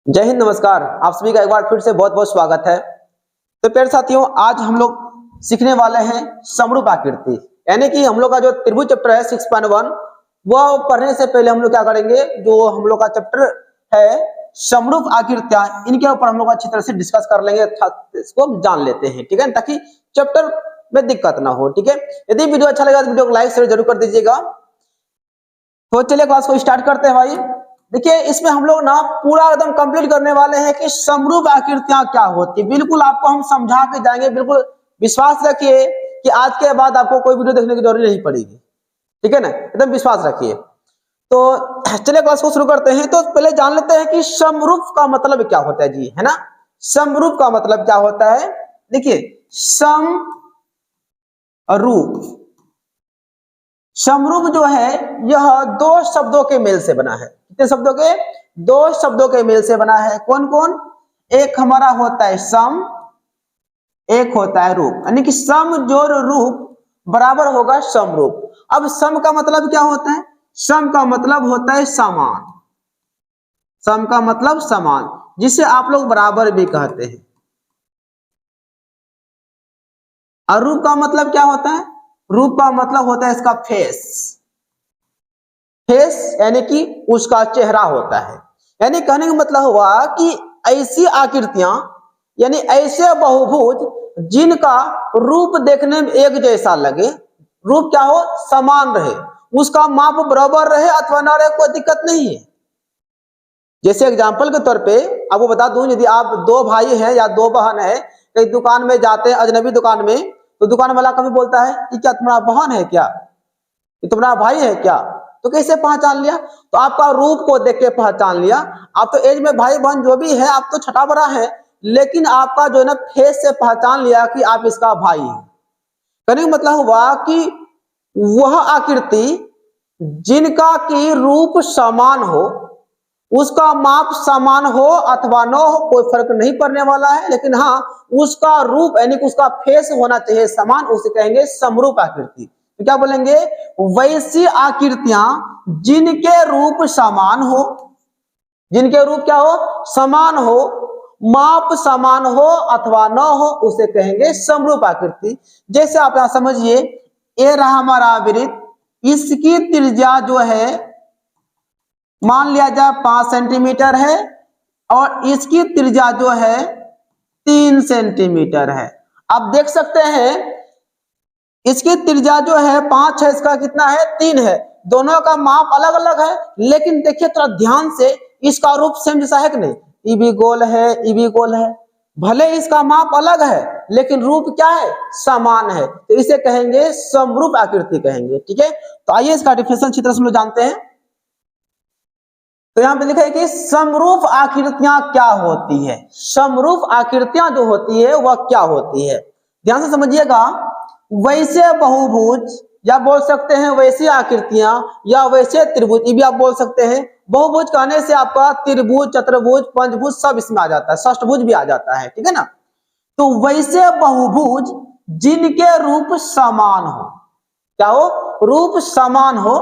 जय हिंद, नमस्कार। आप सभी का एक बार फिर से बहुत बहुत स्वागत है। तो प्यारे साथियों, आज हम लोग सीखने वाले हैं समरूप आकृति, यानी कि हम लोग का जो त्रिभुज चैप्टर है 6.1, वह पढ़ने से पहले हम लोग क्या करेंगे, जो हम लोग का चैप्टर है समरूप आकृतियां, इनके ऊपर हम लोग अच्छी तरह से डिस्कस कर लेंगे, इसको जान लेते हैं, ठीक है, ताकि चैप्टर में दिक्कत ना हो। ठीक है, यदि वीडियो अच्छा लगा तो वीडियो को लाइक शेयर जरूर कर दीजिएगा। तो चलिए क्लास को स्टार्ट करते हैं भाई। देखिए, इसमें हम लोग ना पूरा एकदम कंप्लीट करने वाले हैं कि समरूप आकृतियां क्या होती है। बिल्कुल आपको हम समझा के जाएंगे, बिल्कुल विश्वास रखिए कि आज के बाद आपको कोई वीडियो देखने की जरूरत नहीं पड़ेगी। ठीक है ना, एकदम विश्वास रखिए। तो चलिए क्लास को शुरू करते हैं। तो पहले जान लेते हैं कि समरूप का मतलब क्या होता है जी, है ना। समरूप का मतलब क्या होता है, देखिए समरूप जो है यह दो शब्दों के मेल से बना है। कितने शब्दों के? दो शब्दों के मेल से बना है। कौन कौन? एक हमारा होता है सम, एक होता है रूप, यानी कि सम जोड़ रूप बराबर होगा समरूप। अब सम का मतलब क्या होता है? सम का मतलब होता है समान। सम का मतलब समान, जिसे आप लोग बराबर भी कहते हैं। और रूप का मतलब क्या होता है? रूप का मतलब होता है इसका फेस। फेस यानी कि उसका चेहरा होता है। यानी कहने का मतलब हुआ कि ऐसी आकृतियां, यानी ऐसे बहुभुज जिनका रूप देखने में एक जैसा लगे, रूप क्या हो, समान रहे, उसका माप बराबर रहे अथवा न रहे, कोई दिक्कत नहीं है। जैसे एग्जांपल के तौर पे आपको बता दूं, यदि आप दो भाई हैं या दो बहन है, कहीं दुकान में जाते हैं, अजनबी दुकान में, तो दुकान वाला कभी बोलता है कि क्या तुम्हारा बहन है, क्या ये तुम्हारा भाई है क्या? तो कैसे पहचान लिया? तो आपका रूप को देख के पहचान लिया। आप तो एज में भाई बहन जो भी है, आप तो छोटा बड़ा है, लेकिन आपका जो है ना फेस से पहचान लिया कि आप इसका भाई है। कहने का मतलब हुआ कि वह आकृति जिनका की रूप समान हो, उसका माप समान हो अथवा न हो, कोई फर्क नहीं पड़ने वाला है, लेकिन हाँ उसका रूप यानी कि उसका फेस होना चाहिए समान, उसे कहेंगे समरूप आकृति। तो क्या बोलेंगे? वैसी आकृतियां जिनके रूप समान हो, जिनके रूप क्या हो, समान हो, माप समान हो अथवा न हो, उसे कहेंगे समरूप आकृति। जैसे आप यहां समझिए, ये रहा हमारा वृत्त, इसकी त्रिज्या जो है मान लिया जाए 5 सेंटीमीटर है, और इसकी त्रिज्या जो है 3 सेंटीमीटर है। आप देख सकते हैं इसकी त्रिज्या जो है 5 है, इसका कितना है, 3 है। दोनों का माप अलग अलग है, लेकिन देखिए थोड़ा ध्यान से, इसका रूप सेम जैसा है कि नहीं? ये भी गोल है, ये भी गोल है, भले इसका माप अलग है लेकिन रूप क्या है, समान है। तो इसे कहेंगे समरूप आकृति कहेंगे। ठीक है, तो आइए इसका डिफिनेशन अच्छी तरह से हम लोग जानते हैं। तो यहां पे लिखा है कि समरूप आकृतियां क्या होती है। समरूप आकृतियां जो होती है वह क्या होती है, ध्यान से समझिएगा। वैसे बहुभुज, या बोल सकते हैं वैसी आकृतियां, या वैसे त्रिभुज, ये भी आप बोल सकते हैं। बहुभुज कहने से आपका त्रिभुज, चतुर्भुज, पंचभुज सब इसमें आ जाता है, षष्ठभुज भी आ जाता है। ठीक है ना। तो वैसे बहुभुज जिनके रूप समान हो, क्या हो, रूप समान हो,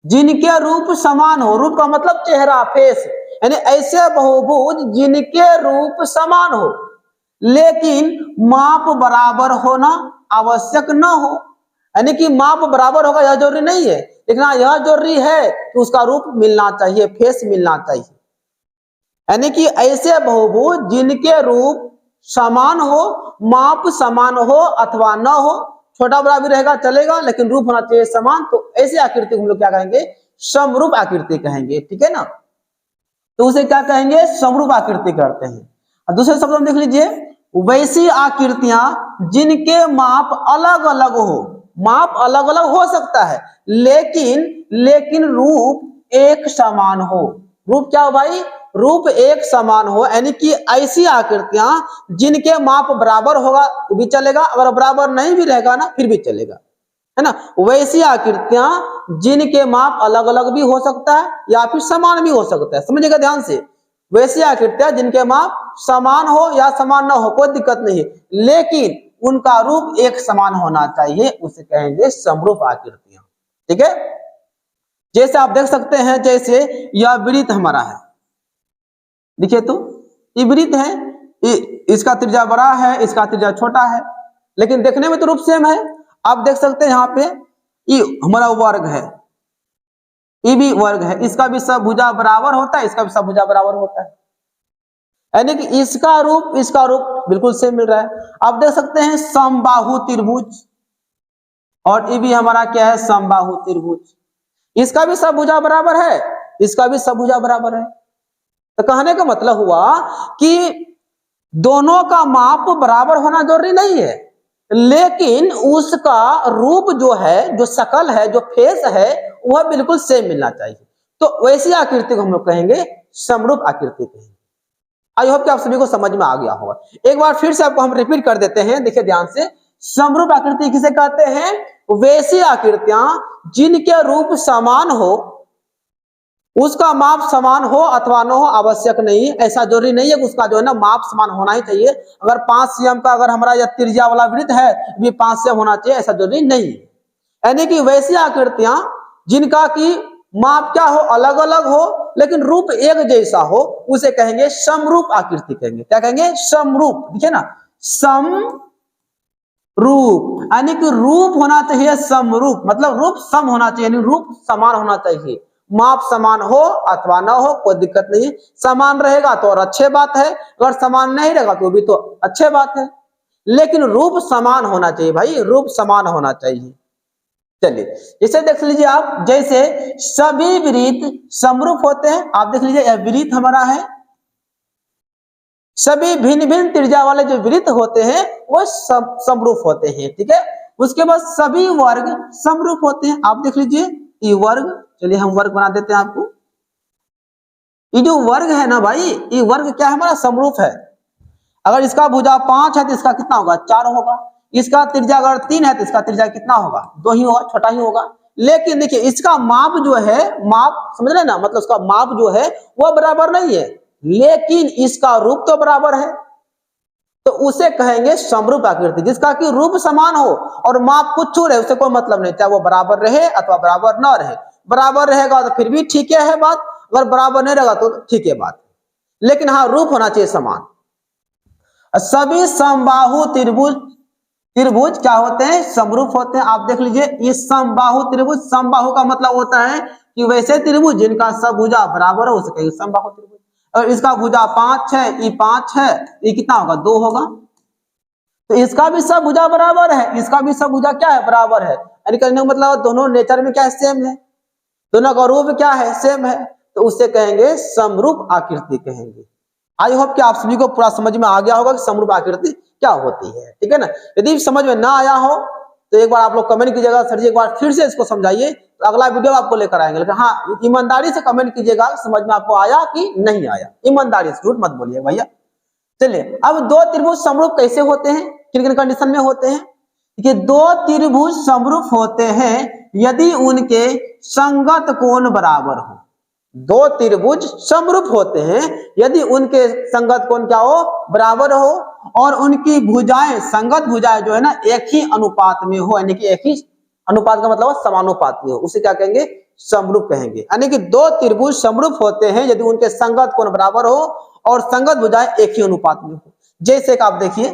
जिनके रूप समान हो, रूप का मतलब चेहरा, फेस, यानी ऐसे बहुभुज जिनके रूप समान हो लेकिन माप बराबर होना आवश्यक न हो। यानी कि माप बराबर होगा यह जरूरी नहीं है, लेकिन यह जरूरी है कि उसका रूप मिलना चाहिए, फेस मिलना चाहिए। यानी कि ऐसे बहुभुज जिनके रूप समान हो, माप समान हो अथवा न हो, छोटा बड़ा भी रहेगा चलेगा, लेकिन रूप होना चाहिए समान, तो ऐसी आकृति को हम लोग क्या कहेंगे, समरूप आकृति कहेंगे। ठीक है ना, तो उसे क्या कहेंगे, समरूप आकृति करते हैं। और दूसरे शब्द में देख लीजिए, वैसी आकृतियां जिनके माप अलग अलग हो, माप अलग अलग हो सकता है लेकिन रूप एक समान हो। रूप क्या हो भाई, रूप एक समान हो, यानी कि ऐसी आकृतियां जिनके माप बराबर होगा तो भी चलेगा, अगर बराबर नहीं भी रहेगा ना फिर भी चलेगा, है ना। वैसी आकृतियां जिनके माप अलग अलग भी हो सकता है या फिर समान भी हो सकता है, समझिएगा ध्यान से। वैसी आकृतियां जिनके माप समान हो या समान ना हो, कोई दिक्कत नहीं, लेकिन उनका रूप एक समान होना चाहिए, उसे कहेंगे समरूप आकृतियां। ठीक है, जैसे आप देख सकते हैं, जैसे यह वृत्त हमारा है, देखिए तो ये वृत्त है, इसका त्रिज्या बड़ा है, इसका त्रिज्या छोटा है, लेकिन देखने में तो रूप सेम है। आप देख सकते हैं यहाँ पे ये हमारा वर्ग है, ये भी वर्ग है, इसका भी सब भुजा बराबर होता है, इसका भी सब भुजा बराबर होता है, यानी कि इसका रूप बिल्कुल सेम मिल रहा है। आप देख सकते हैं समबाहु त्रिभुज, और ये भी हमारा क्या है, समबाहु त्रिभुज, इसका भी सब भुजा बराबर है, इसका भी सब भुजा बराबर है। तो कहने का मतलब हुआ कि दोनों का माप बराबर होना जरूरी नहीं है, लेकिन उसका रूप जो है, जो शकल है, जो फेस है, वह बिल्कुल सेम मिलना चाहिए। तो वैसी आकृति को हम लोग कहेंगे समरूप आकृति कहेंगे। आई होप कि आप सभी को समझ में आ गया होगा। एक बार फिर से आपको हम रिपीट कर देते हैं, देखिए ध्यान से। समरूप आकृति किसे कहते हैं? वैसी आकृतियां जिनके रूप समान हो, उसका माप समान हो अथवा न हो आवश्यक नहीं, ऐसा जरूरी नहीं है कि उसका जो है ना माप समान होना ही चाहिए। अगर 5 cm का अगर हमारा यह त्रिज्या वाला वृत्त है, भी 5 cm होना चाहिए, ऐसा जरूरी नहीं है। यानी कि वैसी आकृतियां जिनका की माप क्या हो, अलग अलग हो, लेकिन रूप एक जैसा हो, उसे कहेंगे समरूप आकृति कहेंगे। क्या कहेंगे? समरूप। देखिए ना, समरूप, यानी कि रूप होना चाहिए समरूप, मतलब रूप सम होना चाहिए, यानी रूप समान होना चाहिए। माप समान हो अथवा ना हो कोई दिक्कत नहीं, समान रहेगा तो और अच्छे बात है, अगर समान नहीं रहेगा तो भी तो अच्छे बात है, लेकिन रूप समान होना चाहिए भाई, रूप समान होना चाहिए। चलिए इसे देख लीजिए आप, जैसे सभी वृत्त समरूप होते हैं। आप देख लीजिए यह वृत्त हमारा है, सभी भिन्न भिन्न त्रिज्या वाले जो वृत्त होते हैं वो समरूप होते हैं, ठीक है। उसके बाद सभी वर्ग समरूप होते हैं। आप देख लीजिए ये वर्ग, चलिए हम वर्ग बना देते हैं आपको। ये जो वर्ग है ना भाई, ये वर्ग क्या है, हमारा समरूप है। अगर इसका भुजा 5 है तो इसका कितना होगा? 4 होगा। इसका त्रिज्या अगर 3 है तो इसका त्रिज्या कितना होगा? 2 ही होगा, छोटा ही होगा। लेकिन देखिए इसका माप जो है, माप समझ रहे ना, मतलब उसका माप जो है वह बराबर नहीं है, लेकिन इसका रूप तो बराबर है, तो उसे कहेंगे समरूप आकृति। जिसका कि रूप समान हो और माप कुछ रहे, उससे कोई मतलब नहीं, चाहे वो बराबर रहे अथवा बराबर न रहे। बराबर रहेगा तो फिर भी ठीक है बात, अगर बराबर नहीं रहेगा तो ठीक है बात, लेकिन हाँ रूप होना चाहिए समान। सभी समबाहु त्रिभुज, त्रिभुज क्या होते हैं? समरूप होते हैं। आप देख लीजिए ये समबाहु त्रिभुज, समबाहु का मतलब होता है कि वैसे त्रिभुज जिनका सब भुजा बराबर हो, उसे कहेंगे समबाहु त्रिभुज। और इसका भुजा 5 है, ये 5 है, ये कितना होगा? 2 होगा। तो इसका भी सब भुजा बराबर है, इसका भी सब भुजा क्या है? बराबर है। यानी कहने का मतलब दोनों नेचर में क्या है? सेम है, दोनों का रूप क्या है? सेम है, तो उससे कहेंगे समरूप आकृति कहेंगे। आई होप कि आप सभी को पूरा समझ में आ गया होगा कि समरूप आकृति क्या होती है, ठीक है ना। यदि समझ में ना आया हो तो एक बार आप लोग कमेंट कीजिएगा, सर जी एक बार फिर से इसको समझाइए, तो अगला वीडियो आपको लेकर आएंगे। लेकिन हाँ ईमानदारी से कमेंट कीजिएगा, समझ में आपको आया कि नहीं आया, ईमानदारी से, झूठ मत बोलिए भैया। चलिए अब दो त्रिभुज समरूप कैसे होते हैं, किन किन कंडीशन में होते हैं? कि दो त्रिभुज समरूप होते हैं यदि उनके संगत कोण बराबर हो। दो त्रिभुज समरूप होते हैं यदि उनके संगत कोण क्या हो? बराबर हो, और उनकी भुजाएं, संगत भुजाएं जो है ना एक ही अनुपात में हो, यानी कि एक ही अनुपात का मतलब समानुपाती हो, उसे क्या कहेंगे? समरूप कहेंगे। यानी कि दो त्रिभुज समरूप होते हैं यदि उनके संगत कोण बराबर हो और संगत भुजाएं एक ही अनुपात में हो। जैसे कि आप देखिए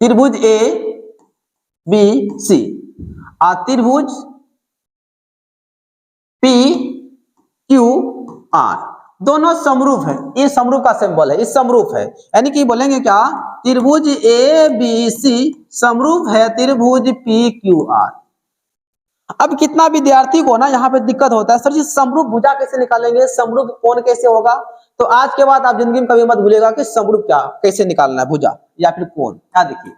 त्रिभुज ए बी सी, त्रिभुज पी क्यू आर, दोनों समरूप है। ये समरूप का सिंबल है, इस समरूप है, यानी कि बोलेंगे क्या? त्रिभुज ए बी सी समरूप है त्रिभुज पी क्यू आर। अब कितना विद्यार्थी को ना यहाँ पे दिक्कत होता है, सर जी समरूप भुजा कैसे निकालेंगे, समरूप कोण कैसे होगा? तो आज के बाद आप जिंदगी में कभी मत भूलेगा कि समरूप क्या कैसे निकालना है, भुजा या फिर कोण। क्या देखिए,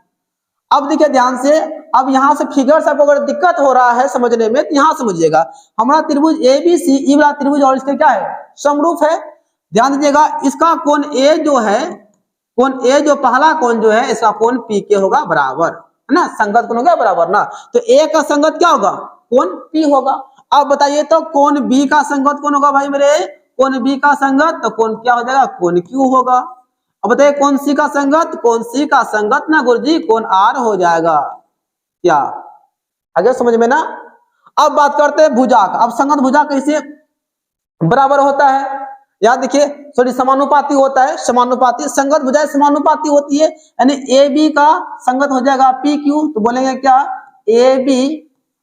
अब देखिए ध्यान से, अब यहां से फिगर से आपको अगर दिक्कत हो रहा है समझने में तो यहां समझिएगा, हमारा त्रिभुज ए बी सी, ई वाला त्रिभुज और इसके क्या है? समरूप है। ध्यान दीजिएगा, इसका कोण ए जो है, कोण ए जो पहला कोण जो है, इसका कोण पी के होगा बराबर, है ना, संगत कोण हो गया बराबर ना, तो ए का संगत क्या होगा? कोण पी होगा। अब बताइए तो कोण बी का संगत कौन होगा भाई मेरे? कोण बी का संगत तो कोण क्या हो जाएगा? कोण क्यू होगा। अब बताइए कौन सी का संगत? कौन सी का संगत ना गुरुजी कोण आर हो जाएगा। क्या आगे समझ में ना? अब बात करते हैं भुजा का। अब संगत भुजा कैसे बराबर होता है? याद देखिए, सॉरी समानुपाती होता है, समानुपाती, संगत भुजाएं समानुपाती होती है, यानी ए बी का संगत हो जाएगा पी क्यू, तो बोलेंगे क्या, ए बी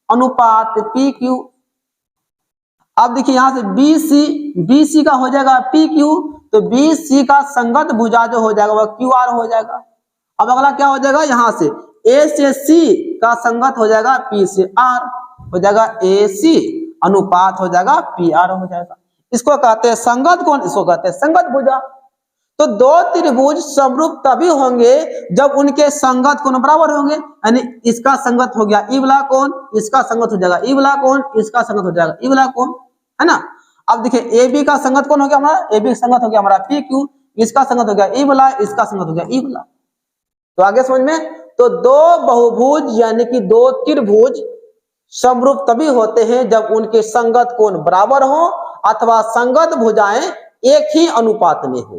अनुपात पी क्यू। अब देखिए यहां से बी सी का हो जाएगा पी क्यू, तो बी सी का संगत भुजा जो हो जाएगा वह क्यू आर हो जाएगा। अब अगला क्या हो जाएगा, यहां से ए से सी का संगत हो जाएगा पी से आर, हो जाएगा ए सी अनुपात हो जाएगा पी आर हो जाएगा। इसको कहते हैं संगत कोण, इसको कहते हैं संगत भुजा। तो दो त्रिभुज समरूप तभी होंगे जब उनके संगत कोण बराबर होंगे, यानी इसका संगत हो गया ई वाला कोण, इसका संगत हो जाएगा ई वाला कोण, इसका संगत हो जाएगा ई वाला कोण, है ना। अब देखिए ए बी का संगत कौन हो गया हमारा, ए बी संगत हो गया हमारा पी क्यू, इसका संगत हो गया ई वाला, इसका संगत हो गया ई वाला। तो आगे समझ में, तो दो बहुभुज यानी कि दो त्रिभुज समरूप तभी होते हैं जब उनके संगत कोण बराबर हो अथवा संगत भुजाएं एक ही अनुपात में हो।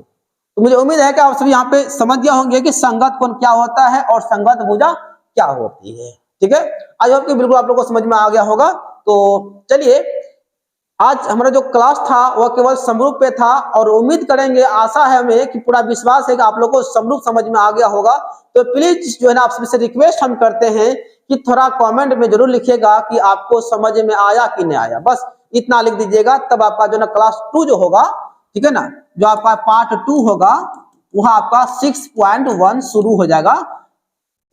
तो मुझे उम्मीद है कि आप सभी यहाँ पे समझ गए होंगे कि संगत कोण क्या होता है और संगत भुजा क्या होती है। ठीक है, आई होप कि बिल्कुल आप लोगों को समझ में आ गया होगा। तो चलिए, आज हमारा जो क्लास था वह केवल समरूप पे था, और उम्मीद करेंगे, आशा है हमें कि पूरा विश्वास है कि आप लोगों को समरूप समझ में आ गया होगा। तो प्लीज जो है ना, आप सभी से रिक्वेस्ट हम करते हैं कि थोड़ा कमेंट में जरूर लिखिएगा कि आपको समझ में आया कि नहीं आया, बस इतना लिख दीजिएगा। तब आपका जो ना क्लास 2 जो होगा, ठीक है ना, जो आपका पार्ट 2 होगा वहां आपका 6.1 शुरू हो जाएगा।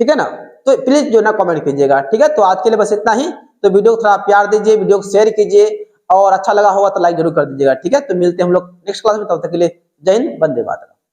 ठीक है ना, तो प्लीज जो ना कमेंट कीजिएगा। ठीक है, तो आज के लिए बस इतना ही। तो वीडियो को थोड़ा प्यार दीजिए, वीडियो को शेयर कीजिए, और अच्छा लगा होगा तो लाइक जरूर कर दीजिएगा। ठीक है, तो मिलते हैं हम लोग नेक्स्ट क्लास में, तब तक के लिए जय हिंद, वंदे मातरम।